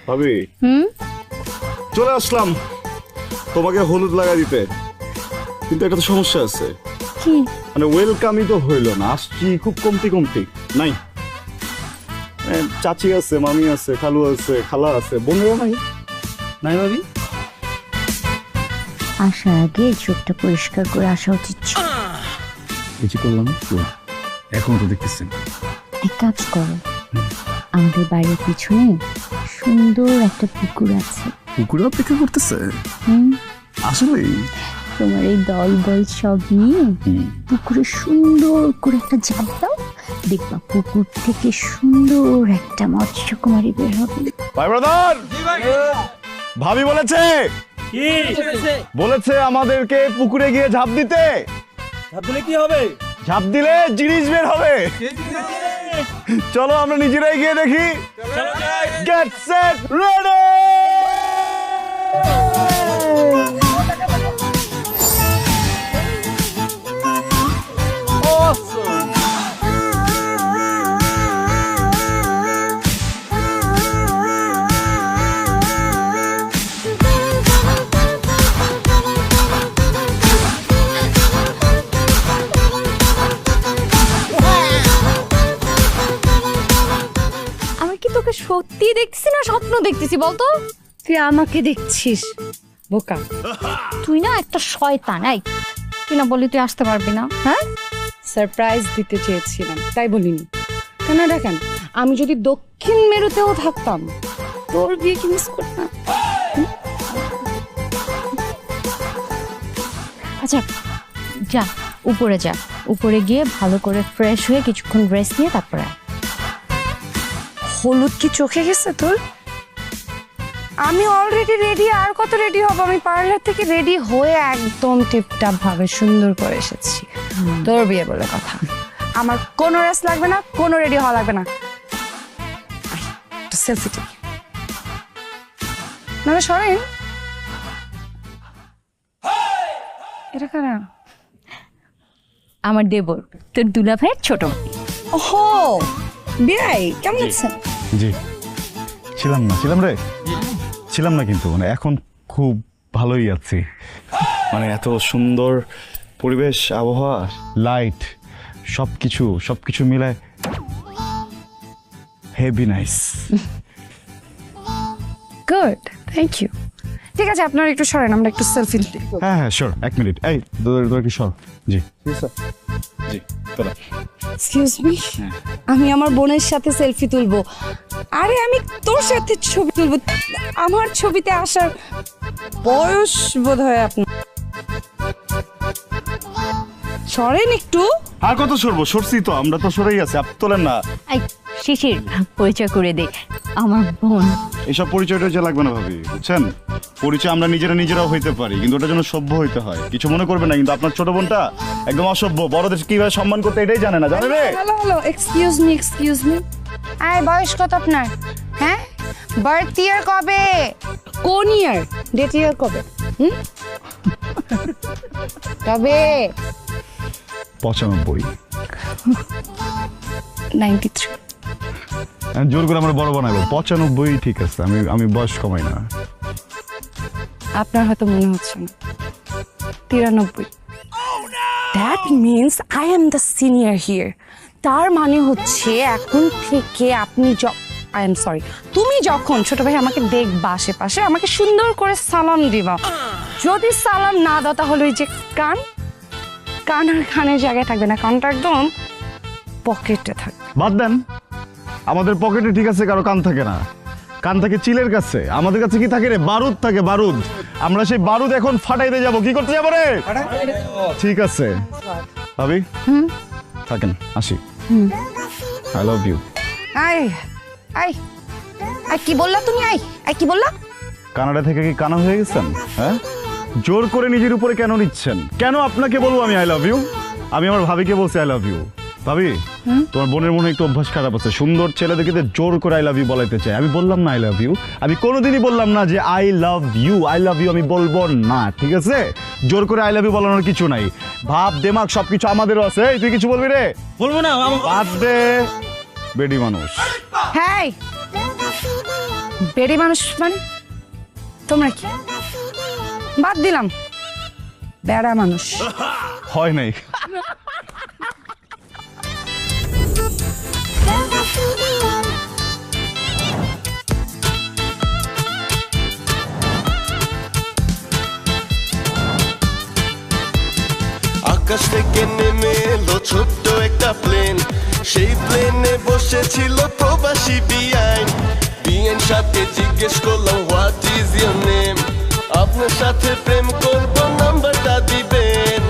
ভাবি চলে আসলাম তোমাকে হলুদ লাগাই দিতে, কিন্তু একটা তো সমস্যা আছে। কি? মানে ওয়েলকামই তো হইলো না, আসছি খুব কমতি কমতি নাই। চাচি আছে, মামি আছে, খালু আছে, খালা আছে, বোনেরা নাই। নাই ভাবি, আসার আগে চোখটা পরিষ্কার করে আসা উচিত ছিল। কিছু করলাম এখন তো দেখতেছি। এক কাজ করো, আমাদের বাড়ির পিছনে সুন্দর একটা পুকুর আছে। পুকুরে অপেক্ষা করতেছে হুম, আসলে। তোমার এই দল বল সব নিয়ে পুকুরে সুন্দর করে একটা ঝাঁপ দাও, দেখবা পুকুর থেকে সুন্দর একটা মৎস্যকুমারী বের হবে। ভাই ব্রাদার, ভাবি বলেছে বলেছে আমাদেরকে পুকুরে গিয়ে ঝাঁপ দিতে। ঝাঁপ দিলে কি হবে? ঝাঁপ দিলে জিনিস বের হবে। চলো আমরা নিজেরাই গিয়ে দেখি। Get set ready. আমি কি তোকে সত্যি দেখতেছি না স্বপ্ন দেখতেছি বলতো? তুই আমাকে দেখছিস বোকা। তুই না একটা শয়তান। এই তুই না বললি তুই আসতে পারবি না? হ্যাঁ, সারপ্রাইজ দিতে চেয়েছিলাম তাই বলিনি। কেন দেখেন, আমি যদি দক্ষিণ মেরুতেও থাকতাম তোর বিয়ে কি মিস করতাম? আচ্ছা যা উপরে যা, উপরে গিয়ে ভালো করে ফ্রেশ হয়ে কিছুক্ষণ রেস্ট নিয়ে তারপরে আয়। হলুদ কি চোখে গেছে তোর? আমি অলরেডি রেডি, আর কত রেডি হব? আমি পার্লার থেকে রেডি হয়ে একদম টিপটাপ ভাবে সুন্দর করে এসেছি। তোর বিয়ে বলে কথা, আমার কোনো রেস্ট লাগবে না, কোনো রেডি হওয়া লাগবে না। সেলফি তুলি না, সরেন। এটা কারা? আমার দেবর, তোর দুলা ভাইয়ের ছোট ভাই। ওহো, বিয়াই কেমন আছেন? জি ছিলাম রে, ছিলাম না, কিন্তু মানে এখন খুব ভালোই আছি। মানে এত সুন্দর পরিবেশ, আবহাওয়া, লাইট, সবকিছু মিলায় heavy nice. Good, thank you. ঠিক আছে, আপনারা একটু সরেন, আমরা একটু সেলফি তুলি। হ্যাঁ শিওর, 1 মিনিট। এই তোর কি সর। জি জি তোরা। এক্সকিউজ মি, আমি আমার বোনের সাথে সেলফি তুলবো। আরে আমি তোর সাথে ছবি তুলবো, আমার ছবিতে আসার বয়স বোধ হয় আপনার। সরেন একটু। আর কত সরবো? সরছি তো, আমরা তো সরেই আছি, আপনি তোলেন না। এই শিশির, পরিচয় করে দে, আমার বোন। এইসব পরিচয় টরিচয় লাগবে না ভাবি, বুঝছেন? পরিচয় আমরা নিজেরাও হইতে পারি, কিন্তু ওটার জন্য সভ্য হইতে হয়। কিছু মনে করবেন না, কিন্তু আপনার ছোট বোনটা একদম অসভ্য, বড়দের কিভাবে সম্মান করতে এটাই জানে না, জানে রে? Hello, excuse me. আয়, বয়স কত আপনার? হ্যাঁ, বার্থ ইয়ার কবে? কোন ইয়ার? ডেট ইয়ার কবে? কবে? 95। 93। জোর করে আমরা বড় বানাবো। 95 ঠিক আছে, আমি বয়স কমাই না। আপনার হয়তো মনে হচ্ছে না। 93। That means I am the senior here. তার মানে হচ্ছে এখন থেকে আপনি আই এম সরি, তুমি যখন ছোট ভাই আমাকে দেখবা আশেপাশে, আমাকে সুন্দর করে সালাম দিবা। যদি সালাম না দাও তাহলে ওই যে কান আর কানের জায়গায় থাকবে না, কানটা একদম পকেটে থাকবে। বাদ দেন, আমাদের পকেটে ঠিক আছে, কারো কান থাকে না। কান থাকে চিলের কাছে, আমাদের কাছে কি থাকে রে? বারুদ থাকে, বারুদ। আমরা সেই বারুদ এখন ফাটাইতে যাব। কি করতে যাবো রে? ঠিক আছে ভাবি, থাকেন, আসি। I love you. I I I কি বললা তুমি? আই কি বললা? কানাডা থেকে কি কানা হয়ে গেছেন? হ্যাঁ, জোর করে নিজের উপরে কেন নিচ্ছেন? কেন আপনাকে বলবো আমি আই লাভ ইউ? আমি আমার ভাবিকে বলছি আই লাভ ইউ। ভাবি, তোমার বোনের মনে একটু অভ্যাস খারাপ আছে, সুন্দর ছেলেদেরকে জোর করে আই লাভ ইউ বলাইতে চাই। আমি বললাম না আই লাভ ইউ, আমি কোনোদিনই বললাম না যে আই লাভ ইউ আমি বলবো না, ঠিক আছে? জোর করে আই লাভ ইউ বলানোর কিছু নাই। ভাব দেমাগ সবকিছু আমাদেরও আছে। এই তুই কিছু বলবি রে? বলবো না। বাদ দে, বেডি মানুষ। হ্যাঁ, পেরি মানুষ মানে তোমরা কি? বাদ দিলাম, বেড়া মানুষ। হয় নাই। আকাশ থেকে নেমে এলো ছোট্ট একটা প্লেন, সেই প্লেনে বসেছিল প্রবাসী বিআইন। বিআইন সাথে জিজ্ঞেস করলাম হোয়াট ইজ ইউর নেম, আপনার সাথে প্রেম করব নাম্বারটা দিবেন।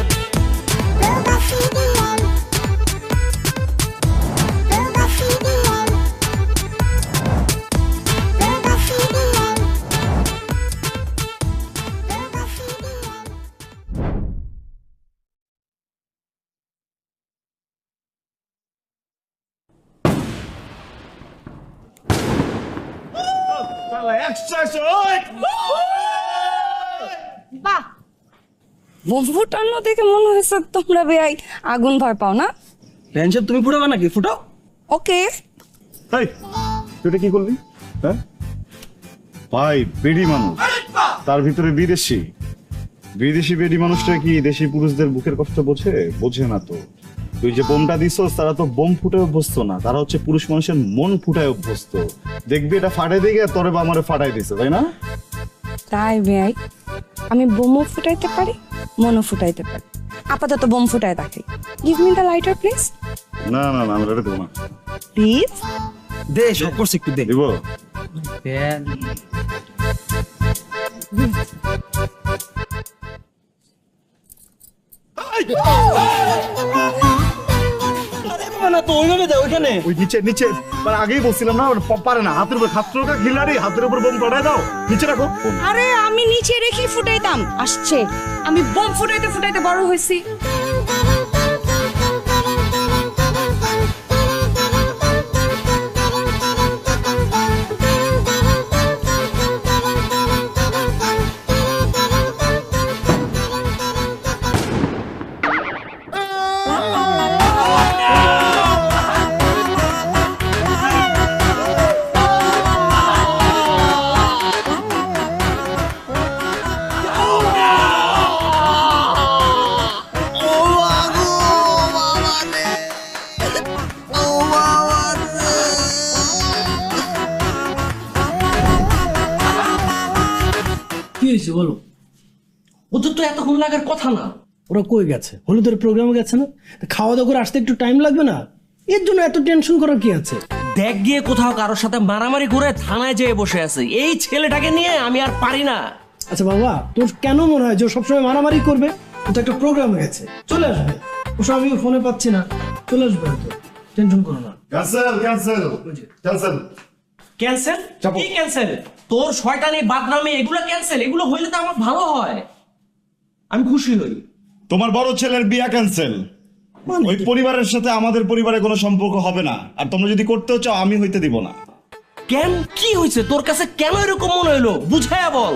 বাহ, বোম ফুটানো দেখে মনে হয়েছে তোমরা বেয়াই আগুন ভয় পাও না? টেনশন তুমি ফুটাবে নাকি? ফুটাও। ওকে। এই তুই এটা কি করলি? হ্যাঁ ভাই, বেডি মানুষ, তার ভিতরে বিদেশি। বিদেশি বেডি মানুষটা কি দেশি পুরুষদের বুকের কষ্ট বোঝে? বোঝে না তো। তুই যে বোমটা দিছস, তারা তো বোম ফুটায় অভ্যস্ত না, তারা হচ্ছে পুরুষ মানুষের মন ফুটায় অভ্যস্ত। দেখবি এটা ফাটাই দিকে তোরে বা আমারে ফাটাই দিছে, তাই না? তাই বেয়াই, আমি বোমও ফুটাইতে পারি, মনও ফুটাইতে পারি। আপাতত বোম ফুটাই দেখি। Give me the lighter please. না না না, আমরা এটা দেবো না। প্লিজ। দে, সব করছি একটু দে। দিব? না তো ওইভাবে দে, ওইখানে। ওই নিচে নিচে, মানে আগেই বলছিলাম না, পারে না। হাতের উপর খাত্রকা খিলাড়ি, হাতের উপর বোম ফাটাই দাও, নিচে রাখো। আরে আমি নিচে রেখে ফুটাইতাম, আসছে। আমি বোম ফুটাইতে ফুটাইতে বড় হয়েছি। কি হয়েছে বলো? ওদের তো এতক্ষণ লাগার কথা না। ওরা কই গেছে? হলুদের প্রোগ্রামে গেছে না? তা খাওয়া দাওয়া করে আসতে একটু টাইম লাগবে না? এর জন্য এত টেনশন করার কি আছে? দেখ গিয়ে কোথাও কারোর সাথে মারামারি করে থানায় যেয়ে বসে আছে। এই ছেলেটাকে নিয়ে আমি আর পারি না। আচ্ছা বাবা, তোর কেন মনে হয় যে ও সবসময় মারামারি করবে? ও তো একটা প্রোগ্রামে গেছে, চলে আসবে। ওসব আমি ফোনে পাচ্ছি না, চলে আসবে হয়তো। টেনশন করো না। Cancel cancel cancel. ক্যান্সেল? কি ক্যান্সেল? তোর শয়তানি বাদনামি এগুলো ক্যান্সেল? এগুলো হইলে তো আমার ভালো হয়, আমি খুশি হই। তোমার বড় ছেলের বিয়া ক্যান্সেল। ওই পরিবারের সাথে আমাদের পরিবারে কোনো সম্পর্ক হবে না, আর তোমরা যদি করতেও চাও আমি হইতে দিব না। কেন, কি হয়েছে তোর কাছে? কেন এরকম মনে হইলো? বুঝায়া বল।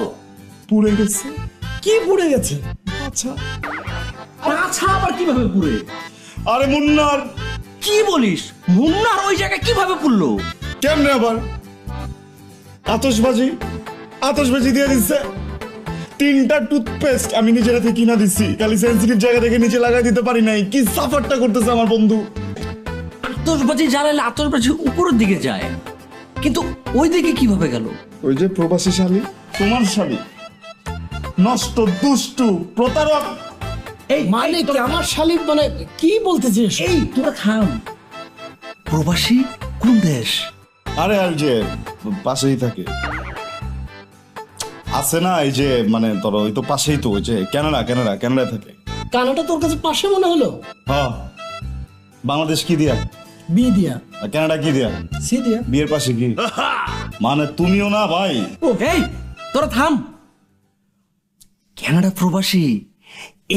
পুড়ে গেছে। কি পুড়ে গেছে? আচ্ছা আচ্ছা, আবার কিভাবে পুড়ে? আরে মুন্নার। কি বলিস? মুন্নার ওই জায়গায় কিভাবে পুড়লো? কেমনে আবার? আতশবাজি আতশবাজি দিয়ে দিচ্ছে। 3টা টুথপেস্ট আমি নিজের হাতে কিনা দিচ্ছি, খালি সেন্সিটিভ জায়গা থেকে নিচে লাগাই দিতে পারি নাই। কি সাফারটা করতেছে আমার বন্ধু। আতশবাজি জ্বালালে আতশবাজি উপরের দিকে যায়, কিন্তু ওই দিকে কিভাবে গেল? ওই যে প্রবাসী শালী, তোমার শালী, নষ্ট, দুষ্টু, প্রতারক। এই মানে কি আমার শালিক? মানে কি বলতেছিস? এই তোরা থাম। প্রবাসী কোন দেশ? আরে আর যে পাশেই থাকে আছে না, এই যে মানে ধরো ওই তো পাশেই তো, ওই যে কানাডায় থাকে। কানাডা তোর কাছে পাশে মনে হলো? হ্যাঁ, বাংলাদেশ কি দিয়া? বি দিয়া। আর কানাডা কি দিয়া? সি দিয়া। বিয়ের পাশে কি মানে? তুমিও না ভাই। এই তোরা থাম। কানাডা প্রবাসী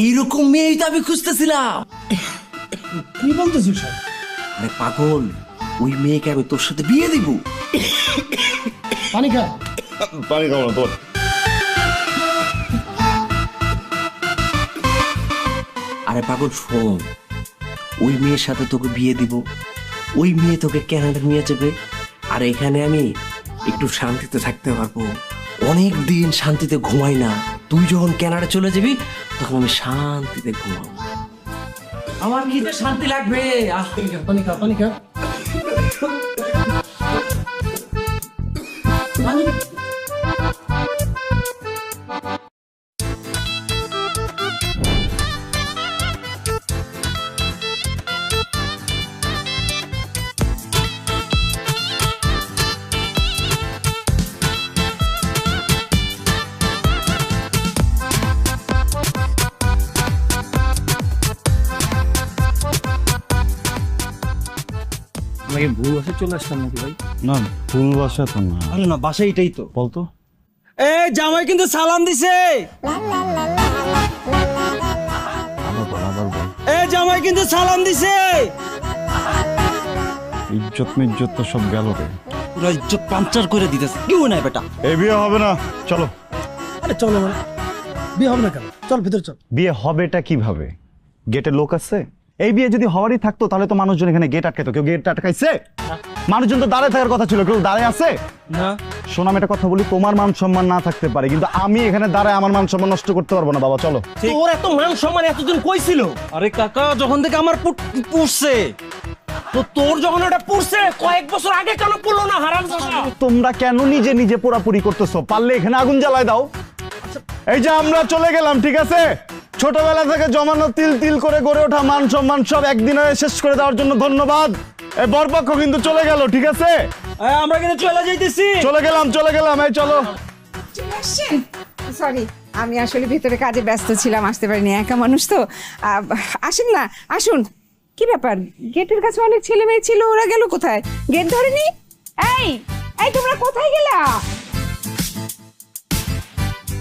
এইরকম মেয়েই তো আমি খুঁজতেছিলাম। কি বলতেছিস? আরে পাগল, ওই মেয়েকে আমি তোর সাথে বিয়ে দিব। পানি খা। পানি খাবো না তোর। আরে পাগল শোন, ওই মেয়ের সাথে তোকে বিয়ে দিব, ওই মেয়ে তোকে কানাডা নিয়ে যাবে, আর এখানে আমি একটু শান্তিতে থাকতে পারবো। অনেক দিন শান্তিতে ঘুমাই না, তুই যখন কানাডা চলে যাবি তখন আমি শান্তিতে ঘুমাবো। আমার কি যে শান্তি লাগবে। পানি খা, পানি খা। আমাকে ভুল বসে চলে আসলাম নাকি ভাই? না ভুল বাসা তো না। আরে না, বাসা এটাই তো। বলতো এ জামাই কিন্তু সালাম দিছে। আবার বল। এ জামাই কিন্তু সালাম দিছে। ইজ্জত মিজ্জত তো সব গেল রে। পুরো ইজ্জত পাঞ্চার করে দিতেছে। কি মনে হয় বেটা? এই বিয়ে হবে না, চলো। আরে চলো মানে, বিয়ে হবে না কেন? চল ভিতরে চল। বিয়ে হবেটা কিভাবে? গেটে লোক আছে? এই বিয়ে যদি হওয়ারই থাকতো তাহলে তো মানুষজন এখানে গেট আটকাইতো। কেউ গেট আটকাইছে? মানুষজন তো দাঁড়ায় থাকার কথা ছিল, কেউ দাঁড়ায় আছে? না। শোনো আমি একটা কথা বলি, তোমার মান সম্মান না থাকতে পারে কিন্তু আমি এখানে দাঁড়ায় আমার মান সম্মান নষ্ট করতে পারবো না। বাবা চলো। তোর এত মান সম্মান এতদিন কই ছিল? আরে কাকা, যখন থেকে আমার পুষছে, তো তোর যখন ওটা পুষছে কয়েক বছর আগে কেন পড়লো না হারামজাদা? তোমরা কেন নিজে নিজে পোড়াপুরি করতেছো? পারলে এখানে আগুন জ্বালায় দাও। এই যে আমরা চলে গেলাম, ঠিক আছে? ছোটবেলা থেকে জমানো তিল তিল করে গড়ে ওঠা মান সম্মান সব একদিনে শেষ করে দেওয়ার জন্য ধন্যবাদ। এই বরপক্ষ কিন্তু চলে গেল, ঠিক আছে? আমরা কিন্তু চলে যাইতেছি। চলে গেলাম। এই চলো। সরি, আমি আসলে ভিতরে কাজে ব্যস্ত ছিলাম, আসতে পারিনি, একা মানুষ তো। আসেন না, আসুন। কি ব্যাপার, গেটের কাছে অনেক ছেলে মেয়ে ছিল, ওরা গেল কোথায়? গেট ধরেনি? এই এই তোমরা কোথায় গেলা?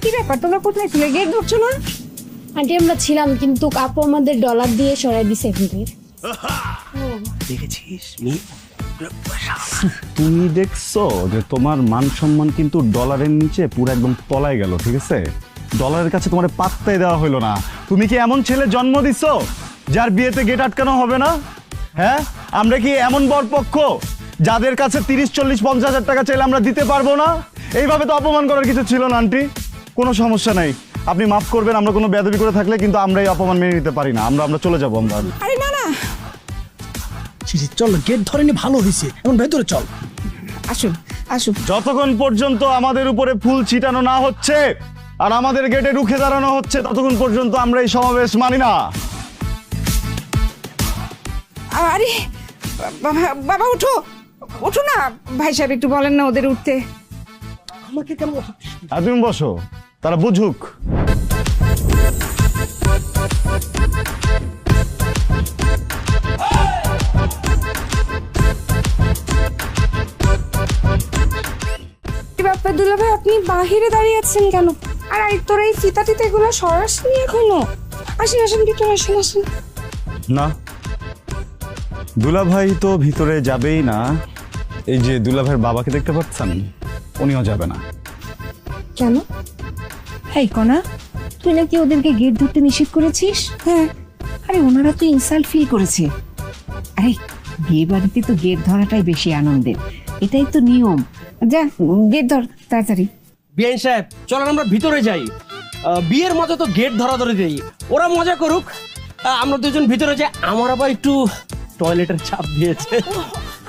কি ব্যাপার, তোমরা কোথায় ছিলে? গেট ধরছো না? আন্টি আমরা ছিলাম কিন্তু আপু আমাদের ডলার দিয়ে সরাই দিছে এখান থেকে। দেখেছিস? তুমি দেখছো যে তোমার মান সম্মান কিন্তু ডলারের নিচে পুরো একদম তলায় গেল, ঠিক আছে? ডলারের কাছে তোমার পাত্তাই দেওয়া হলো না। তুমি কি এমন ছেলে জন্ম দিছো যার বিয়েতে গেট আটকানো হবে না? হ্যাঁ, আমরা কি এমন বরপক্ষ যাদের কাছে 30-40-50 হাজার টাকা চাইলে আমরা দিতে পারবো না? এইভাবে তো অপমান করার কিছু ছিল না আন্টি। কোনো সমস্যা নাই, আপনি মাফ করবেন। আমরা কোনো বেয়াদবি করে থাকলে কিন্তু আমরা এই অপমান মেনে নিতে পারি না। আমরা চলে যাবো। আমরা আরে না না, চল, গেট ধরেনি, ভালো হয়েছে, এখন ভেতরে চল। আসুন আসুন। যতক্ষণ পর্যন্ত আমাদের উপরে ফুল ছিটানো না হচ্ছে আর আমাদের গেটে রুখে দাঁড়ানো হচ্ছে ততক্ষণ পর্যন্ত আমরা এই সমাবেশ মানি না। আরে বাবা উঠো, উঠো না। ভাই সাহেব একটু বলেন না ওদের উঠতে। আমাকে কেন? আর তুমি বসো, তারা বুঝুক। কি ব্যাপার দুলা ভাই, আপনি বাহিরে দাঁড়িয়ে আছেন কেন? আর তোরা এই ফিতাটিতে এগুলো সরাসরি এখনো? আসেন আসেন, ভিতরে আসেন আসেন। না, দুলাভাই তো ভিতরে যাবেই না। এই যে দুলাভাইয়ের বাবাকে দেখতে পাচ্ছেন, উনিও যাবে না। কেন? এই কনা, তুই নাকি ওদেরকে গেট ধরতে নিষেধ করেছিস? হ্যাঁ। আরে ওনারা তো ইনসাল্ট ফিল করেছে। আরে বিয়ে বাড়িতে তো গেট ধরাটাই বেশি আনন্দের, এটাই তো নিয়ম। যা গেট ধর তাড়াতাড়ি। বিআইন সাহেব, চলেন আমরা ভিতরে যাই। বিয়ের মজা তো গেট ধরা ধরে দেই, ওরা মজা করুক, আমরা দুজন ভিতরে যাই। আমার আবার একটু টয়লেটের চাপ দিয়েছে।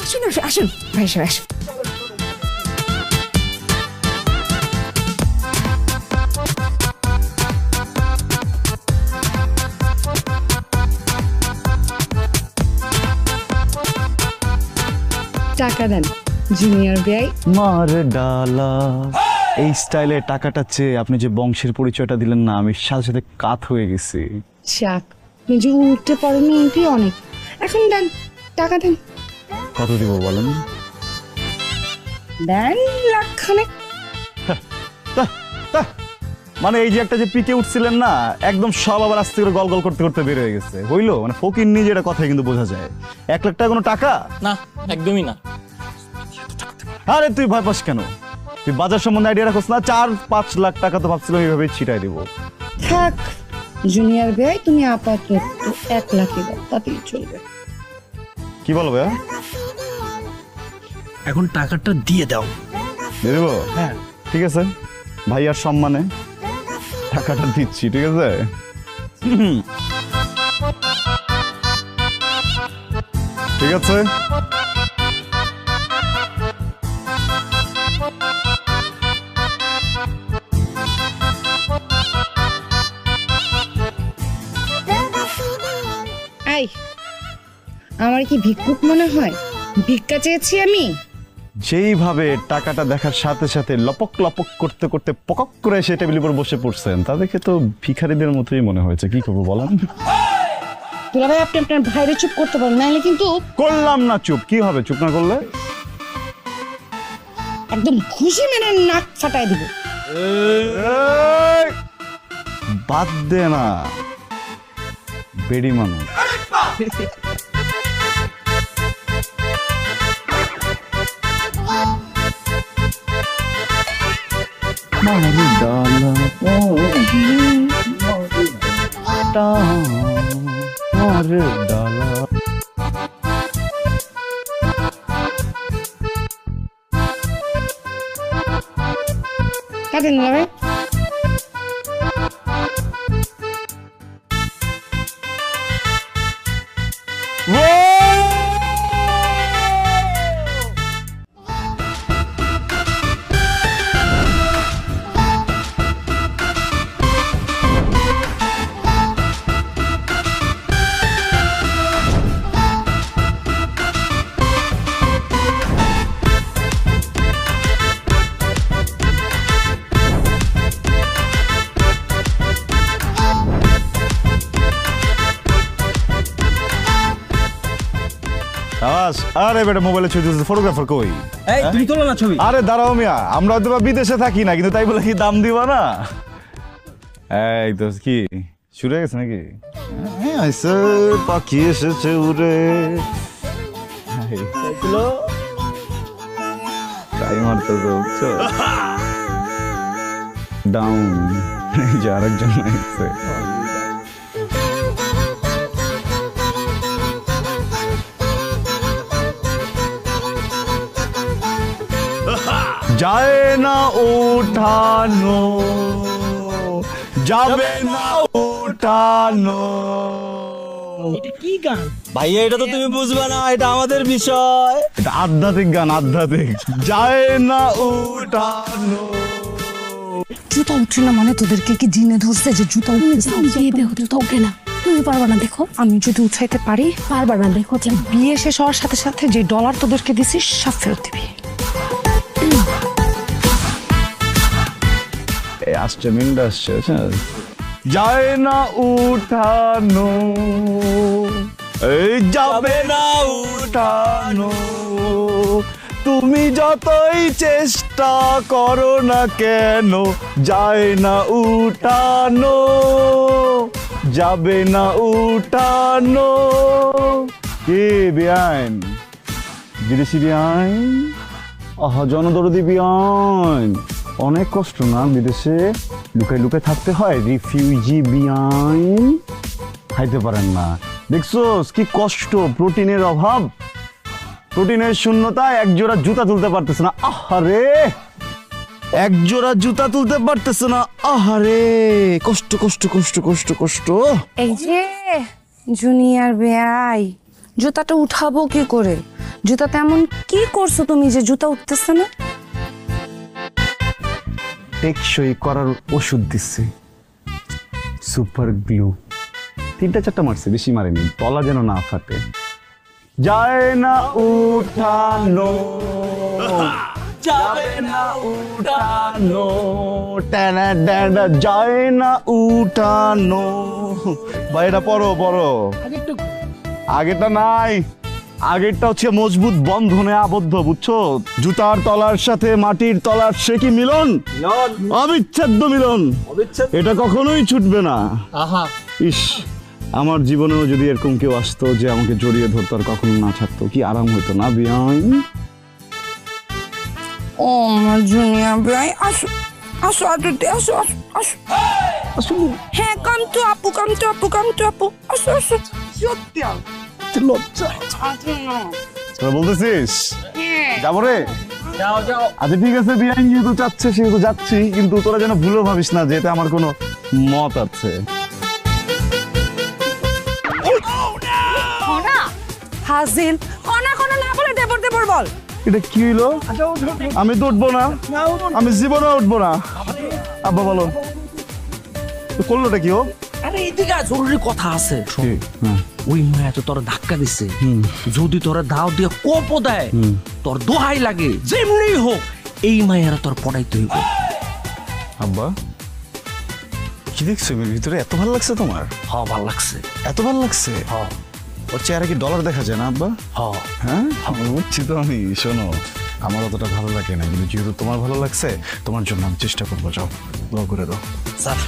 আসুন আসুন আসুন ভাই সাহেব আসুন। টাকা দেন জুনিয়র ভাই। মার ডালা, এই স্টাইলে টাকাটা চেয়ে আপনি যে বংশের পরিচয়টা দিলেন না, আমি সাথে সাথে কাত হয়ে গেছি। শাক নিজে উঠতে পারেনি এটি অনেক। এখন দেন, টাকা দেন। কত দিব বলেন? দেন লাখখানেক। মানে এই যে একটা যে পিকে উঠছিলেন না, একদম সব আবার আস্তে করে গল গল করতে করতে বের হয়ে গেছে। হইলো মানে ফকির নিজে এটা কথা কিন্তু বোঝা যায়। 1 লাখ টাকা কোনো টাকা না, একদমই না। আরে তুই ভয় পাস কেন? তুই বাজার সম্বন্ধে আইডিয়া রাখোস না? 4-5 লাখ টাকা তো ভাবছিলাম এইভাবে ছিটাই দিব। থাক জুনিয়র ভাই, তুমি আপাতত 1 লাখই দাও, তাতেই চলবে। কি বলো ভাইয়া? এখন টাকাটা দিয়ে দাও, দিয়ে দেবো? হ্যাঁ। ঠিক আছে, ভাইয়ার সম্মানে টাকাটা দিচ্ছি, ঠিক আছে? ঠিক আছে। এই, আমার কি ভিক্ষুক মনে হয়? ভিক্ষা চেয়েছি আমি? যেইভাবে টাকাটা দেখার সাথে সাথে লপক লপক করতে করতে পকক করে এসে টেবিলের উপর বসে পড়ছেন, তা দেখে তো ভিখারিদের মতোই মনে হয়েছে। কি করবো বলেন? দুলা ভাই, আপনি আপনার ভাইরে চুপ করতে পারেন, নাহলে কিন্তু করলাম না চুপ। কি হবে চুপ না করলে? একদম খুশি মেনে নাক ফাটাই দিব। এই, বাদ দে না, বেড়ি মানুষ। কাটেন দুলা ভাই। আরে বেটা, মোবাইলে ছবি তুলছে, ফটোগ্রাফার কই? এই তুমি তোলো না ছবি। আরে দাঁড়াও মিয়া, আমরা হয়তো বা বিদেশে থাকি না, কিন্তু তাই বলে কি দাম দিবা না? এই তো কি শুরু হয়ে গেছে নাকি? আইসে পাখি এসেছে উড়ে, টাইমার তো বুঝছো ডাউন। এই যে আরেকজন আসছে। যায় না উঠানো, যাবে না উঠানো। এটা কি গান? ভাইয়া এটা তো তুমি বুঝবে না, এটা আমাদের বিষয়। এটা আধ্যাত্মিক গান, আধ্যাত্মিক। যায় না উঠানো। জুতা উঠে না মানে তোদেরকে কি জিনে ধরছে যে জুতা জুতা উঠে না? তুমি পারবা না, দেখো আমি যদি উঠাইতে পারি। পারবা না, দেখো বিয়ে শেষ হওয়ার সাথে সাথে যে ডলার তোদেরকে দিছি সব ফেরত দিবি। এই আসছে মিন্ড আসছে। যায় না উঠানো, এই যাবে না উঠানো। তুমি যতই চেষ্টা করো না কেন, যায় না উঠানো, যাবে না উঠানো। কে বেআইন? বিদেশি বেআইন, আহা জনদরদি বেআইন। অনেক কষ্ট না বিদেশে, লুকাই লুকাই থাকতে হয়। রিফিউজি বিআইন, খাইতে পারেন না। দেখছোস কি কষ্ট, প্রোটিনের অভাব, প্রোটিনের শূন্যতা। এক জোড়া জুতা তুলতে পারতেছে না, আহারে। এক জোড়া জুতা তুলতে পারতেছে না, আহারে। কষ্ট কষ্ট কষ্ট কষ্ট কষ্ট। এই যে জুনিয়র বেআই, জুতাটা উঠাবো কি করে? জুতাতে এমন কি করছো তুমি যে জুতা উঠতেছে না? টেকসই করার ওষুধ দিচ্ছে, সুপার গ্লু। 3-4টা মারছে, বেশি মারেনি, তলা যেন না ফাটে। যায় না উঠানো, যাবে না উঠানো, টানা ডানা, যায় না উঠানো। ভাই এটা পড়ো পড়ো। আগেরটা নাই, আগেরটা হচ্ছে মজবুত বন্ধনে আবদ্ধ, বুঝছো? জুতার তলার সাথে মাটির তলার সে কি মিলন, অবিচ্ছেদ্য মিলন। এটা কখনোই ছুটবে না। ইস, আমার জীবনেও যদি এরকম কেউ আসতো যে আমাকে জড়িয়ে ধরতো আর কখনো না ছাড়তো, কি আরাম হইতো না বিয়ান? ও আমার জুনিয়র বেআই, আসো আসো আদুতে, আসো আসো আসো আসো। হ্যাঁ, কাম টু আপু, কাম টু আপু, কাম টু আপু, আসো আসো। সত্যি লজ্জা তোরা বলতেছিস যাবো রে? যাও যাও। আচ্ছা ঠিক আছে, বিয়াইন যেহেতু চাচ্ছে সেহেতু যাচ্ছি, কিন্তু তোরা যেন ভুলেও ভাবিস না যে এতে আমার কোনো মত আছে। হাজিল কনা কনা না বলে দেবর দেবর বল। এটা কি হইলো? আমি তো উঠবো না, আমি জীবনে উঠবো না। আব্বা বলো তো করলোটা কি ও? আরে এদিকে জরুরি কথা আছে। ওই মায়া তো তোর ধাক্কা দিছে, যদি তোরা দাও দিয়ে কোপ দেয় তোর দোহাই লাগে যেমনি হোক এই মায়েরা তোর পড়াইতে হইব। আব্বা কি দেখছো এর ভিতরে? এত ভালো লাগছে তোমার? হ্যাঁ ভাল লাগছে। এত ভালো লাগছে? হ্যাঁ ওর চেহারা কি ডলার দেখা যায় না আব্বা? হ্যাঁ হ্যাঁ বুঝছি তো আমি। শোনো, আমার অতটা ভালো লাগে না, কিন্তু যেহেতু তোমার ভালো লাগছে তোমার জন্য আমি চেষ্টা করবো। যাও দোয়া করে দাও। স্যার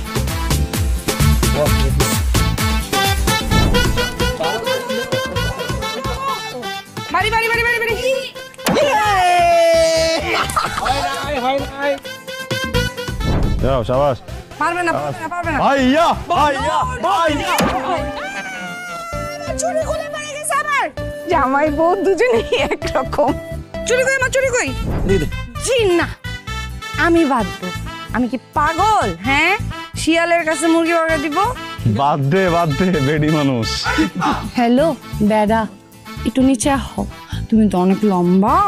বাড়ি বাড়ি বাড়ি বাড়ি বাড়ি যাও শাবাশ। পারবে না পারবে না পারবে না। ভাইয়া ভাইয়া ভাইয়া। চুরি খুলে পড়ে গেছে আমার। জামাই বউ দুজনেই একরকম। চুরি কই মা, চুরি কই? জি না, আমি বাঁধবো। আমি কি পাগল? হ্যাঁ, শিয়ালের কাছে মুরগি অর্ডার দিব? বাদ দে বেডি মানুষ। হ্যালো দাদা, একটু নিচে হও, তুমি তো অনেক লম্বা।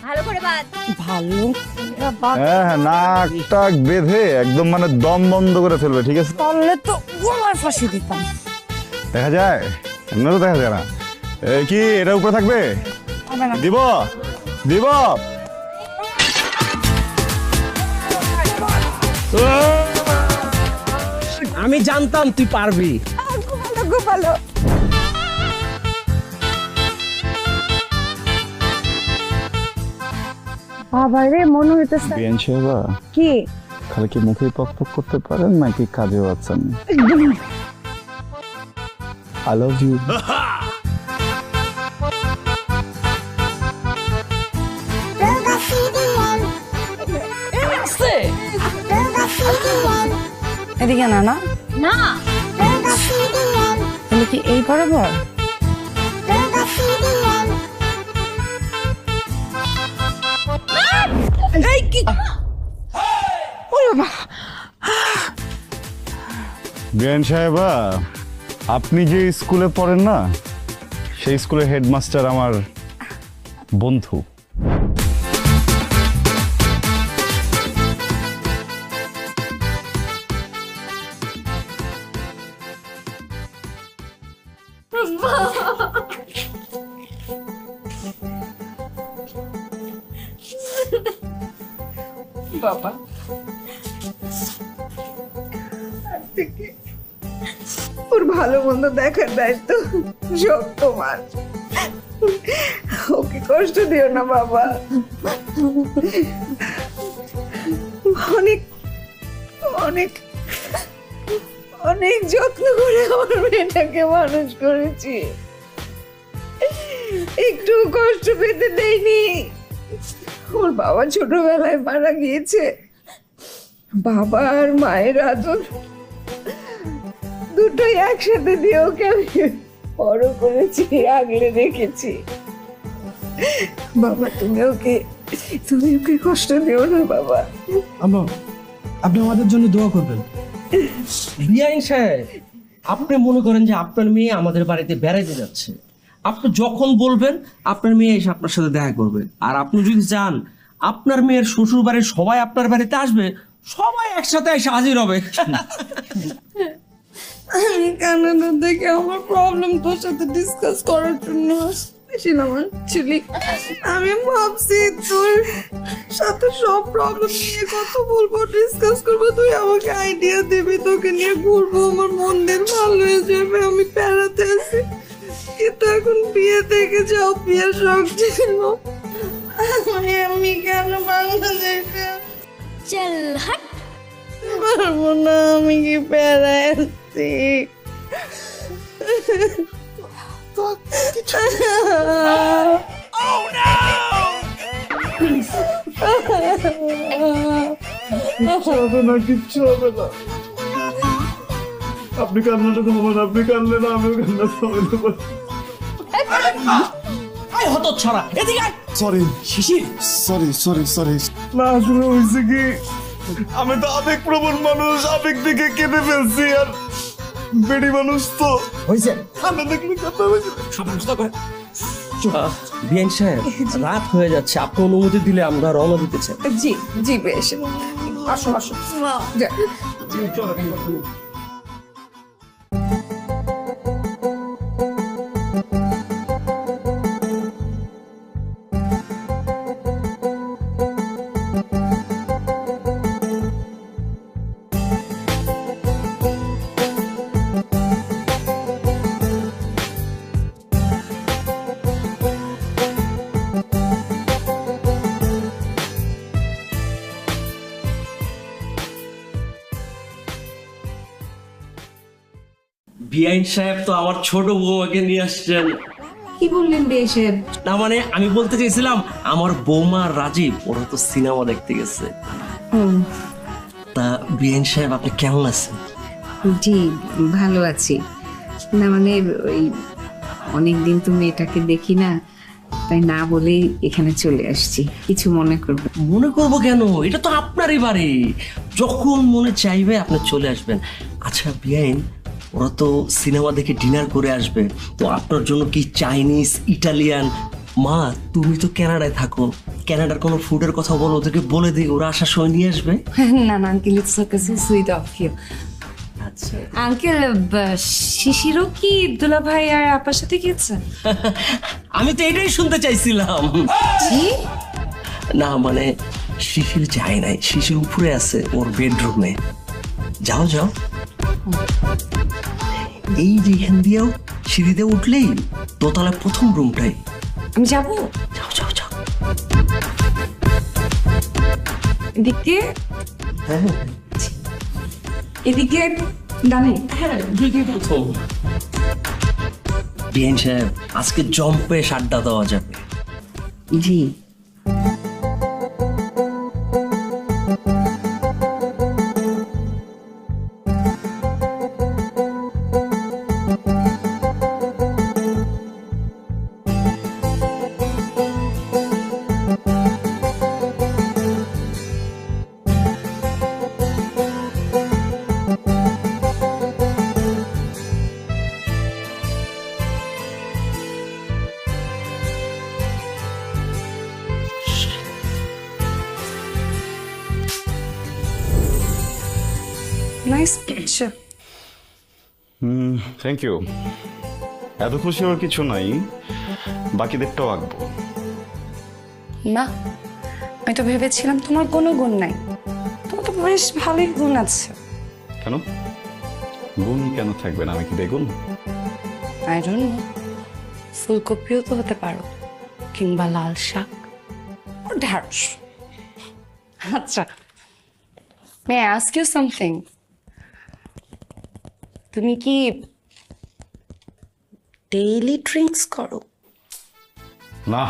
ভালো করে বাদ। ভালো হ্যাঁ, নাক টাক বেঁধে একদম মানে দম বন্ধ করে ফেলবে, ঠিক আছে? তাহলে তো গলায় ফাঁসি দিতাম। দেখা যায়? এমনি তো দেখা যায় না। এই কি এটা উপরে থাকবে? দিব দিব। আমি জানতাম তুই পারবি। খুব ভালো খুব ভালো। বাবা রে, মনে হইতেছে বিয়ান সাহেবা কি খালি কি মুখে পক পক করতে পারেন নাকি কাজেও আছেন? I love you. এদিকে না না না তাহলে কি এই বরাবর? এই কি? ওরে বাবা, বিয়ান সাহেবা, আপনি যে স্কুলে পড়েন না, সেই স্কুলের হেডমাস্টার আমার বন্ধু। বাবা ওর ভালো মন্দ দেখার দায়িত্ব সব তোমার। ওকে কষ্ট দিও না বাবা। অনেক অনেক অনেক যত্ন করে আমার মেয়েটাকে মানুষ করেছি, একটু কষ্ট পেতে দেয়নি। ওর বাবা ছোটবেলায় মারা গিয়েছে, বাবা আর মায়ের আদর দুটোই একসাথে দিয়ে ওকে আমি বড় করেছি, আগলে রেখেছি। বাবা তুমি ওকে কষ্ট দিও না বাবা। আম্মা, আপনি আমাদের জন্য দোয়া করবেন। বিআইন সাহেব, আপনি মনে করেন যে আপনার মেয়ে আমাদের বাড়িতে বেড়াইতে যাচ্ছে, আপনি যখন বলবেন আপনার মেয়ে এসে আপনার সাথে দেখা করবে। আর আপনি যদি চান আপনার মেয়ের শ্বশুর বাড়ির সবাই আপনার বাড়িতে আসবে, সবাই একসাথে এসে হাজির হবে। আমি কানাডা থেকে আমার প্রবলেম তোর সাথে ডিসকাস করার জন্য আসছিলাম অ্যাকচুয়ালি। আমি ভাবছি তোর সাথে সব প্রবলেম নিয়ে কথা বলবো, ডিসকাস করবো, তুই আমাকে আইডিয়া দিবি, তোকে নিয়ে ঘুরবো, আমার মন্দির ভালো হয়ে যাবে। আমি বেড়াতে আছি, কিন্তু এখন বিয়ে থেকে যাও, বিয়ের শখ ছিল। আমি কেন বাংলাদেশে চল হাট। পারবো না, আমি কি বেড়ায় আসছি। কিচ্ছু হবে না। আপনি কান্নাটা থামান, আপনি কানলে না আমিও কান্না থামাতে পারবো। আয় হতচ্ছাড়া, এদিকে আয়। সরি শিশির, সরি না, আসলে হয়েছে কি, আমি তো আবেগপ্রবণ মানুষ, আবেগ দিকে কেঁদে ফেলছি। আর বেড়ি মানুষ তো হয়েছে কান্না দেখলে কান্না হয়েছে। বিআইন সাহেব, রাত হয়ে যাচ্ছে, আপনি অনুমতি দিলে আমরা রওনা দিতে চাই। জি জি বেশ, আসো আসো যা। বিআইন সাহেব তো আমার ছোট বৌমাকে নিয়ে আসছেন। কি বললেন বিয়ে সাহেব? না মানে আমি বলতে চাইছিলাম, আমার বৌমা রাজীব ওরা তো সিনেমা দেখতে গেছে। তা বিআইন সাহেব আপনি কেমন আছেন? জি ভালো আছি। না মানে ওই অনেকদিন তো মেয়েটাকে দেখি না, তাই না বলেই এখানে চলে আসছি, কিছু মনে করবে না। মনে করবো কেন, এটা তো আপনারই বাড়ি, যখন মনে চাইবে আপনি চলে আসবেন। আচ্ছা বিআইন, ওরা তো সিনেমা দেখে ডিনার করে আসবে, তো আপনার জন্য কি চাইনিজ, ইটালিয়ান, মা তুমি তো কানাডায় থাকো, কানাডার কোনো ফুডের কথা বলো, ওদেরকে বলে দিই, ওরা আসার সময় নিয়ে আসবে। না না uncle, it's okay, so sweet of you. আচ্ছা আঙ্কেল, শিশিরও কি দুলা ভাই আর আপার সাথে গিয়েছে? আমি তো এটাই শুনতে চাইছিলাম। না মানে শিশির যায় নাই, শিশির উপরে আছে ওর বেডরুমে। যাও যাও, এই যে এখান দিয়েও সিঁড়িতে উঠলেই দোতলায় প্রথম রুমটাই। আমি যাবো? যাও যাও যাও। এদিক দিয়ে? হ্যাঁ এদিক দিয়ে ডানে? হ্যাঁ, দুইটাই প্রথম। বিআইন সাহেব, আজকে জম্পে আড্ডা দেওয়া যাবে। জি নাইস পিকচার। Thank you. এত খুশি হওয়ার কিছু নাই, বাকিদেরটাও আঁকবো। না, আমি তো ভেবেছিলাম তোমার কোনো গুণ নাই, তোমার তো বেশ ভালোই গুণ আছে। কেন গুণ কেন থাকবে না? আমি কি বেগুন? আই ডোন্ট নো, ফুলকপিও তো হতে পারো, কিংবা লাল শাক, ঢ্যাঁড়স। আচ্ছা, may I ask you something? তুমি কি ডেইলি ড্রিঙ্কস করো? না,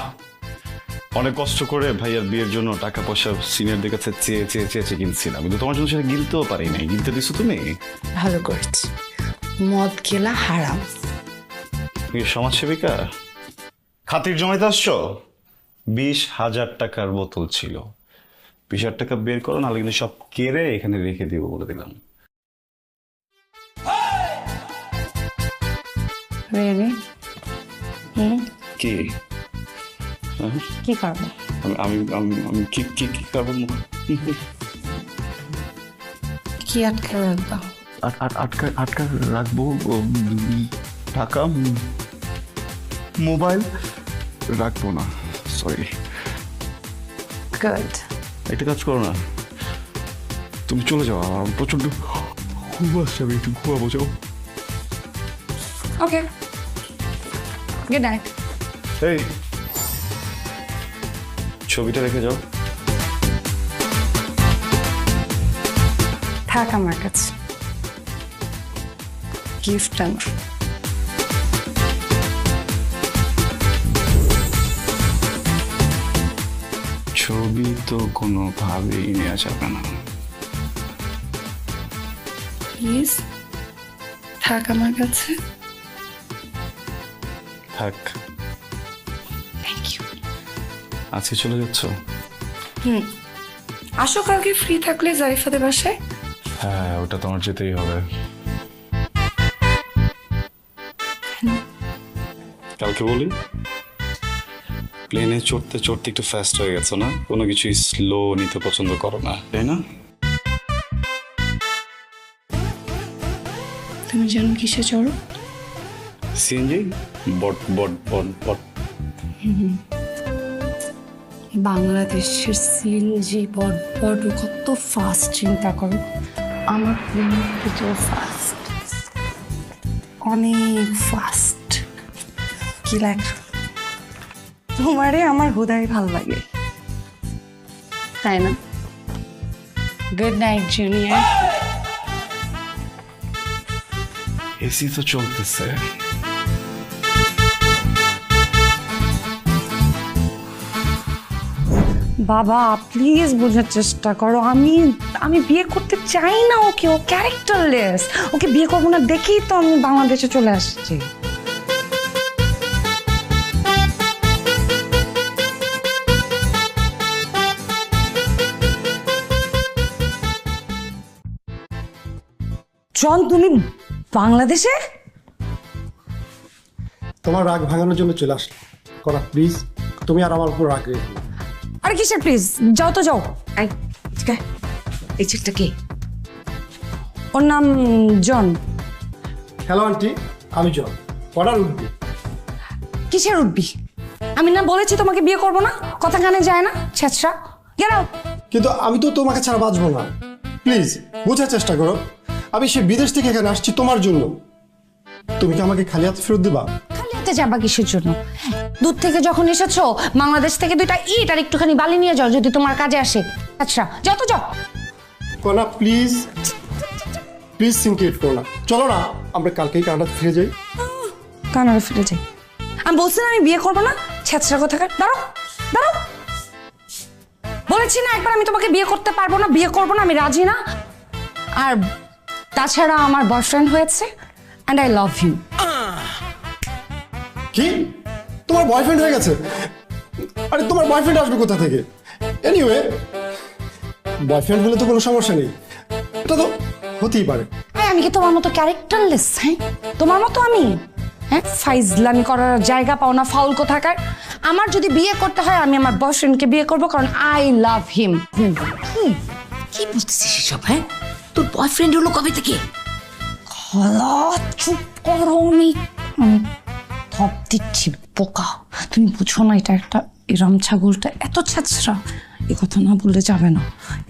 অনেক কষ্ট করে ভাইয়ার বিয়ের জন্য টাকা পয়সা সিনিয়রদের কাছে চেয়ে চেয়ে চেয়ে চেয়ে কিনছিলাম, কিন্তু তোমার জন্য সেটা গিলতেও পারি নাই। গিলতে দিছো তুমি? ভালো করেছি, মদ গেলা হারাম। তুমি সমাজসেবিকা, খাতির জমাইতে আসছো? 20,000 টাকার বোতল ছিল, 20,000 টাকা বের করো, নাহলে কিন্তু সব কেড়ে এখানে রেখে দিব বলে দিলাম। Really? কি হ্যাঁ? কি করবো? আমি আমি আমি কি কি কি করবো? কি আটকে রাখবো? আটকা রাখবো টাকা, মোবাইল রাখবো না। সরি। গুড। একটা কাজ করো না, তুমি চলে যাও, আমার প্রচন্ড ঘুম আসছে, আমি একটু ঘুমাবো। যাও। ওকে, গুড নাইট। এই ছবিটা রেখে যাও। থাক আমার কাছে, গিফট আমার। ছবি তো কোনোভাবেই নেওয়া যাবে না। প্লিজ থাক আমার কাছে। থাক। ইউ। আজকে চলে যাচ্ছ? আসো কালকে ফ্রি থাকলে জারিফাদের বাসায়। হ্যাঁ, ওটা তোমার যেতেই হবে। কালকে বলি, প্লেনে চড়তে চড়তে একটু ফাস্ট হয়ে গেছো না? কোনো কিছু স্লো নিতে পছন্দ করো না, তাই না? তুমি জানো কিসে চড়ো? সিএনজি বট বট বট বট। বাংলাদেশের সিএনজি বট কত ফাস্ট, চিন্তা করো। আমার প্লেনের থেকেও ফাস্ট, অনেক ফাস্ট। কি লাগে তোমারে? আমার হুদাই ভাল লাগে, তাই না? Good night junior. এসি তো চলতেছে। বাবা প্লিজ বোঝার চেষ্টা করো, আমি বিয়ে করতে চাই না ওকে, ও ক্যারেক্টারলেস। ওকে বিয়ে করবো না দেখেই তো আমি বাংলাদেশে চলে আসছি। জন, তুমি বাংলাদেশে? তোমার রাগ ভাঙানোর জন্য চলে আসলাম। করা প্লিজ, তুমি আর আমার উপর রাগ রেখো না। আরে কিসের প্লিজ, যাও তো যাও। এই ছেলেটা কে? ওর নাম জন। হ্যালো আন্টি, আমি জন। অর্ডার উঠবে? কিসের উঠবি? আমি না বলেছি তোমাকে বিয়ে করবো না, কথা কানে যায় না, ছেঁচড়া। Get out. কিন্তু আমি তো তোমাকে ছাড়া বাঁচবো না। প্লিজ বোঝার চেষ্টা করো, আমি সে বিদেশ থেকে এখানে আসছি তোমার জন্য। তুমি কি আমাকে খালি হাতে ফেরত দিবা? খালি হাতে যাবা কিসের জন্য? দূর থেকে যখন এসেছো, বাংলাদেশ থেকে 2টা ইট আর একটুখানি বালি নিয়ে যাও, যদি তোমার কাজে আসে। আচ্ছা যাও তো যাও। কোনা প্লিজ, প্লিজ সিনক্রিয়েট করো না। চলো না আমরা কালকেই কানাডা ফিরে যাই। কানাডা ফিরে যাই? আমি বলছি না আমি বিয়ে করবো না, ছেঁচড়া কোথাকার। দাঁড়াও দাঁড়াও, বলেছি না একবার আমি তোমাকে বিয়ে করতে পারবো না, বিয়ে করবো না, আমি রাজি না। আর তাছাড়া আমার বয়ফ্রেন্ড হয়েছে অ্যান্ড আই লাভ ইউ। কি? তোমার বয়ফ্রেন্ড হয়ে গেছে? আরে তোমার বয়ফ্রেন্ড আসবে কোথা থেকে? এনিওয়ে, বয়ফ্রেন্ড হলে তো কোনো সমস্যা নেই, এটা তো হতেই পারে। হ্যাঁ, আমি কি তোমার মতো ক্যারেক্টারলেস? হ্যাঁ, তোমার মতো আমি? হ্যাঁ, ফাইজলামি করার জায়গা পাও না, ফাউল কোথাকার। আমার যদি বিয়ে করতে হয় আমি আমার বয়ফ্রেন্ডকে বিয়ে করবো, কারণ আই লাভ হিম। কি বলতেছিস সব? হ্যাঁ, তোর বয়ফ্রেন্ড হলো কবে থেকে? চুপ করো, আমি থপ দিচ্ছি বোকা। তুমি বুঝো না, এটা একটা এরাম ছাগলটা এত ছাছরা, এ কথা না বললে যাবে না।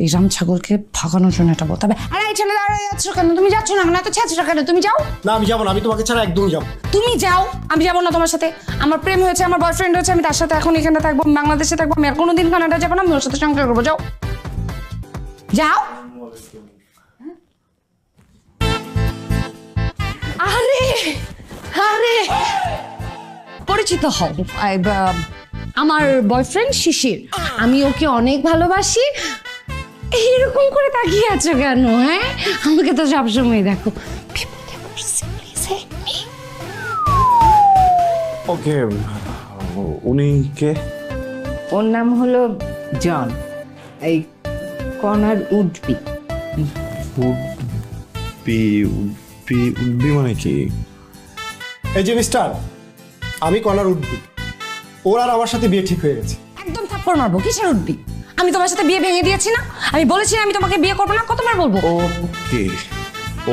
এরাম ছাগলকে ভাগানোর জন্য এটা বলতে হবে। আরে এই ছেলে দাঁড়িয়ে যাচ্ছ কেন? তুমি যাচ্ছ না কেন? এত ছাছরা কেন? তুমি যাও। না আমি যাবো না, আমি তোমাকে ছাড়া একদমই যাবো। তুমি যাও, আমি যাবো না তোমার সাথে। আমার প্রেম হয়েছে, আমার বয়ফ্রেন্ড হয়েছে, আমি তার সাথে এখন এখানে থাকবো, আমি বাংলাদেশে থাকবো। আমি আর কোনোদিন কানাডা যাবো না, আমি ওর সাথে সংসার করবো। যাও যাও। আরে আরে পরিচিত হও, আমার বয়ফ্রেন্ড শিশির। আমি ওকে অনেক ভালোবাসি। এইরকম করে তাকিয়ে আছো কেন? হ্যাঁ, আমাকে তো সবসময় দেখো। ওকে, উনি কে? ওর নাম হলো জন। এই কর্নার উডবি। উঠবি মানে কি? এই যে মিস্টার, আমি কর্নার উঠবি। ওর আর আমার সাথে বিয়ে ঠিক হয়ে গেছে। একদম থাপ্পড় মারবো। কিসের উঠবি? আমি তোমার সাথে বিয়ে ভেঙে দিয়েছি না? আমি বলেছি না আমি তোমাকে বিয়ে করবো না? কতবার বলবো? Okay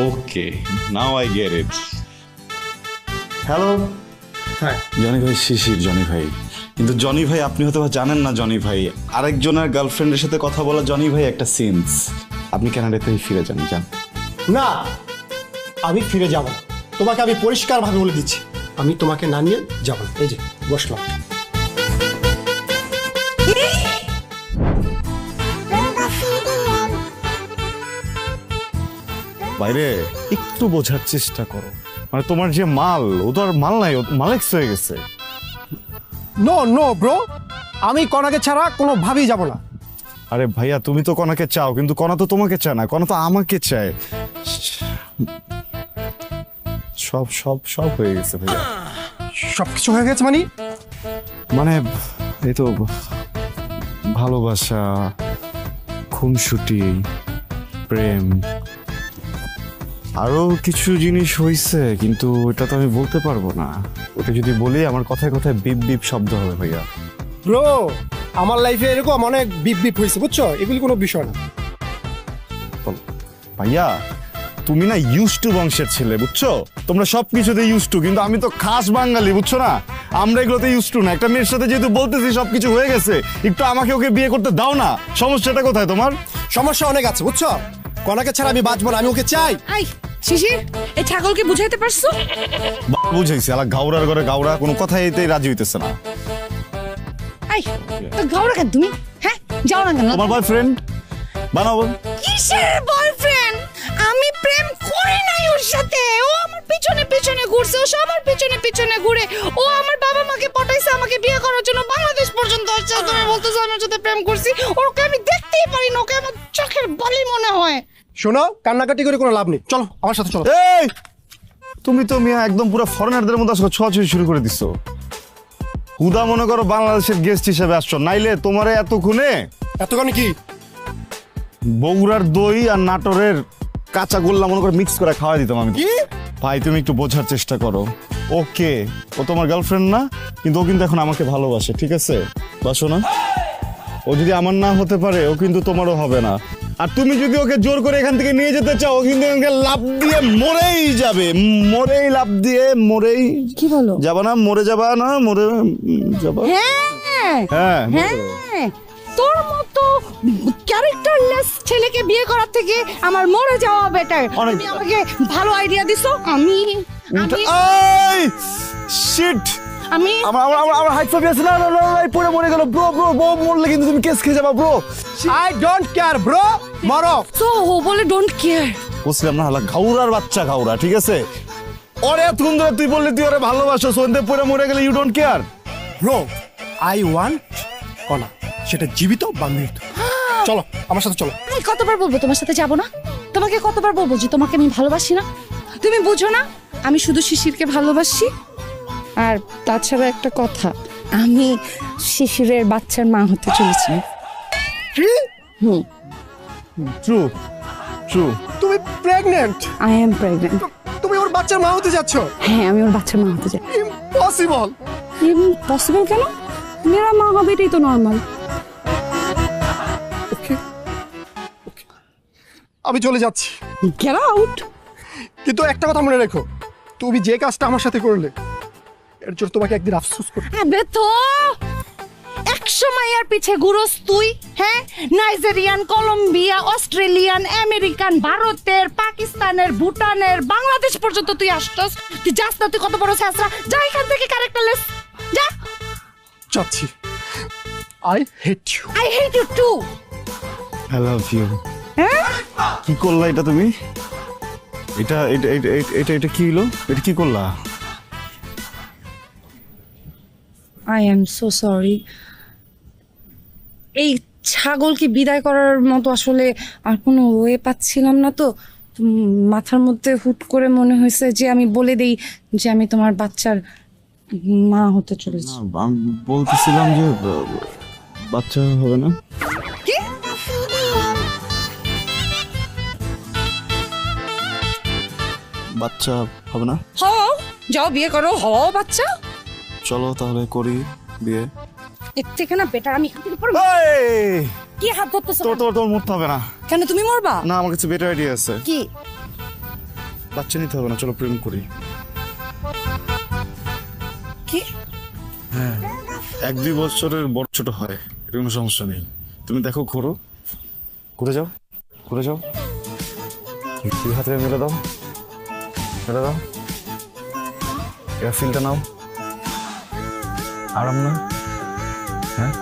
okay, now I get it. Hello. হ্যাঁ জনি ভাই, শিশির জনি ভাই। কিন্তু জনি ভাই, আপনি হয়তো বা জানেন না জনি ভাই, আরেকজনের গার্লফ্রেন্ডের সাথে কথা বলা জনি ভাই একটা সিনস। আপনি কানাডাতেই ফিরে যান। না, আমি ফিরে যাব না। তোমাকে আমি পরিষ্কারভাবে বলে দিচ্ছি, আমি তোমাকে না নিয়ে যাব না। এই যে বসলাম। বাইরে একটু বোঝার চেষ্টা করো, মানে তোমার যে মাল, ও তো আর মাল নাই, ও মালেক্স হয়ে গেছে। নো নো ব্রো, আমি কনাকে ছাড়া কোনোভাবেই যাব না। আরে ভাইয়া, তুমি তো কনাকে চাও, কিন্তু কনা তো তোমাকে চায় না, কনা তো আমাকে চায়। সব সব সব হয়ে গেছে ভাইয়া। সবকিছু হয়ে গেছে মানে? মানে এই তো ভালোবাসা, খুনসুটি, প্রেম, আরো কিছু জিনিস হয়েছে, কিন্তু ওটা তো আমি বলতে পারবো না। ওটা যদি বলি আমার কথায় কথায় বিপ বিপ শব্দ হবে ভাইয়া। ব্রো, আমার লাইফে এরকম অনেক বিপ বিপ হয়েছে, বুঝছো? এগুলি কোনো বিষয় না। ভাইয়া তুমি না ইউজ টু বংশের ছেলে, বুঝছো? তোমরা সবকিছুতে ইউজ টু, কিন্তু আমি তো খাস বাঙালি, বুঝছো না? আমরা এগুলোতে ইউজ টু না। একটা মেয়ের সাথে যেহেতু বলতেছি সবকিছু হয়ে গেছে, একটু আমাকে ওকে বিয়ে করতে দাও না। সমস্যাটা কোথায় তোমার? সমস্যা অনেক আছে, বুঝছো? কনাকে ছাড়া আমি বাঁচবো না, আমি ওকে চাই। আই শিশির, এই ছাগলকে বুঝাইতে পারছো? বুঝাইছি, আলা গাউরার ঘরে গাউরা, কোনো কথাই এতেই রাজি হইতেছে না। আই তো গাওরা কেন তুমি? হ্যাঁ, যাও না কেন? তোমার বয়ফ্রেন্ড বানাবো। কিসের বয়ফ্রেন্ড? আমি প্রেম করি নাই ওর সাথে। ও আমার পিছনে পিছনে ঘুরছে, ও সবার পিছনে পিছনে ঘুরে। ও আমার বাবা মাকে পটাইছে আমাকে বিয়ে করার জন্য, বাংলাদেশ পর্যন্ত আসছে। তুমি বলতেছো আমার সাথে প্রেম করছি? ওকে আমি দেখতেই পারি না, ওকে আমার চোখের বালি মনে হয়। শোনো, কান্নাকাটি করে কোনো লাভ নেই, চলো আমার সাথে চলো। এই তুমি তো মিয়া একদম পুরো ফরেনারদের মতো আসলে ছোঁয়াছুঁয়ি শুরু করে দিছো। হুদা মনে করো বাংলাদেশের গেস্ট হিসেবে আসছো, নাইলে তোমারে এতক্ষণে এতক্ষণে কি বগুড়ার দই আর নাটোরের কাঁচা গোল্লা মনে করে মিক্স করে খাওয়া দিতাম আমি। কি? ভাই তুমি একটু বোঝার চেষ্টা করো। ওকে, ও তোমার গার্লফ্রেন্ড না, কিন্তু ও কিন্তু এখন আমাকে ভালোবাসে, ঠিক আছে? বাসো না? ও যদি আমার না হতে পারে, ও কিন্তু তোমারও হবে না। আর তুমি যদি ওকে জোর করে এখান থেকে নিয়ে যেতে চাও, ও কিন্তু এখানকে লাফ দিয়ে মরেই যাবে, মরেই লাফ দিয়ে মরেই। কি বলো? যাবা না? মরে যাবা না? মরে যাবা? হ্যাঁ হ্যাঁ হ্যাঁ, তোর মতো ক্যারেক্টারলেস ছেলেকে বিয়ে করার থেকে আমার মরে যাওয়া বেটার। অনেক- তুমি আমাকে ভালো আইডিয়া দিছো। আমি এই শিট, আমি আমার হাইট ফোবিয়া আছে না, না না না, পুরো মরে গেল ব্রো। ব্রো ব্রো মরলে কিন্তু তুমি কেস খেয়ে যাবা bro. I don't care bro, মরো। তো ও বলে ডোন্ট কেয়ার। বুঝলাম না, হালা ঘাউরার বাচ্চা ঘাউরা, ঠিক আছে? ওরে এতক্ষণ ধরে তুই বললি তুই ওরে ভালোবাসো, সন্ধে পরে মরে গেলে you don't care. Bro, I want কনা, সেটা জীবিত বা মৃত। চলো আমার সাথে চলো। আমি কতবার বলবো তোমার সাথে যাব না? তোমাকে কতবার বলবো যে তোমাকে আমি ভালোবাসি না? তুমি বুঝো না আমি শুধু শিশিরকে ভালোবাসি। আর তাছাড়া একটা কথা, আমি শিশিরের বাচ্চার মা হতে চলেছি। কি? True true. তুমি প্রেগন্যান্ট? I am pregnant. তুমি ওর বাচ্চার মা হতে যাচ্ছ? হ্যাঁ, আমি ওর বাচ্চার মা হতে চাই। ইম্পসিবল। পসিবল কেন? মেরা মা হবে, এটাই তো নর্মাল। ওকে, আমি চলে যাচ্ছি, গেট আউট। কিন্তু একটা কথা মনে রেখো, তুমি যে কাজটা আমার সাথে করলে, এর জন্য তোমাকে একদিন আফসোস করতে। আবে তো একসময় এর পিছে ঘুরোস তুই। হ্যাঁ, নাইজেরিয়ান, কলম্বিয়া, অস্ট্রেলিয়ান, আমেরিকান, ভারতের, পাকিস্তানের, ভুটানের, বাংলাদেশ পর্যন্ত তুই আসছস। তুই যাস না? তুই কত বড় ছেঁচড়া। যা এখান থেকে, ক্যারেক্টারলেস, যা। যাচ্ছি। I hate you. I hate you too. I love you. কি করলা এটা তুমি? এটা এটা এটা এটা এটা কি হলো? এটা কি করলা? I am so sorry. এই ছাগলকে বিদায় করার মতো আসলে আর কোনো ওয়ে পাচ্ছিলাম না, তো মাথার মধ্যে হুট করে মনে হয়েছে যে আমি বলে দেই যে আমি তোমার বাচ্চার মা হতে চলেছি। আমি বলতেছিলাম যে বাচ্চা হবে না। কি? বাচ্চা হবে না? হও, যাও বিয়ে করো, হও বাচ্চা। চলো তাহলে করি বিয়ে। এর থেকে না বেটার আমি এখান থেকে পড়ব। এই, কি হাত ধরতেছো? তোর তোর তোর মরতে হবে না। কেন, তুমি মরবা? না, আমার কাছে বেটার আইডিয়া আছে। কি? বাচ্চা নিতে হবে না, চলো প্রেম করি। কি? হ্যাঁ, 1-2 বছরের বড় ছোট হয়, এটা কোনো সমস্যা নেই। তুমি দেখো, ঘোরো, ঘুরে যাও, ঘুরে যাও। দুই হাতে মেলে দাও, মেলে দাও। এবার ফিলটা নাও, আরাম না? হ্যাঁ,